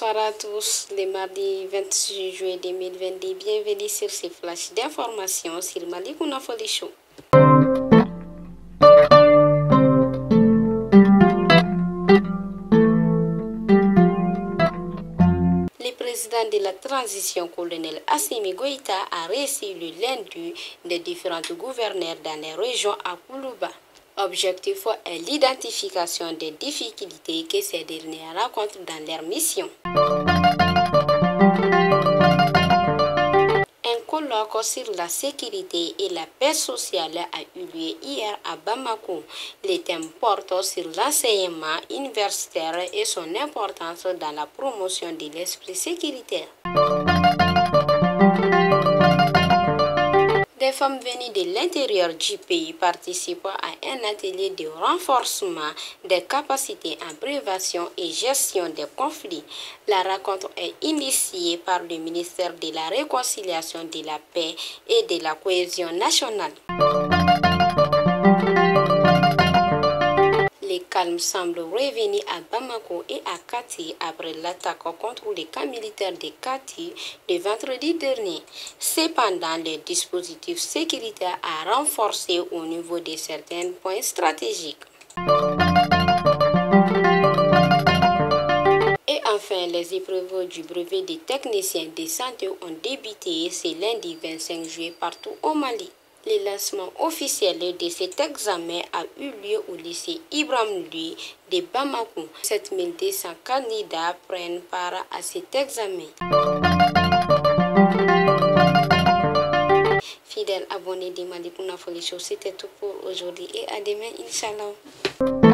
Bonsoir à tous, le mardi 26 juillet 2022, bienvenue sur ce flash d'informations sur Malikouna Foli Show. Le président de la transition, colonel Assimi Goïta, a reçu le lundi des différents gouverneurs dans les régions à Koulouba. Objectif est l'identification des difficultés que ces derniers rencontrent dans leur mission. Un colloque sur la sécurité et la paix sociale a eu lieu hier à Bamako. Le thème porte sur l'enseignement universitaire et son importance dans la promotion de l'esprit sécuritaire. Des femmes venues de l'intérieur du pays participent à un atelier de renforcement des capacités en prévention et gestion des conflits. La rencontre est initiée par le ministère de la Réconciliation, de la Paix et de la Cohésion nationale. Le calme semble revenir à Bamako et à Kati après l'attaque contre les camps militaires de Kati le vendredi dernier. Cependant, le dispositif sécuritaire a renforcé au niveau de certains points stratégiques. Et enfin, les épreuves du brevet des techniciens de santé ont débuté ce lundi 25 juillet partout au Mali. Le lancement officiel de cet examen a eu lieu au lycée Ibrahim Louis de Bamako. 7200 candidats prennent part à cet examen. Fidèles abonnés de Malikouna Foli Show, c'était tout pour aujourd'hui et à demain, Inch'Allah.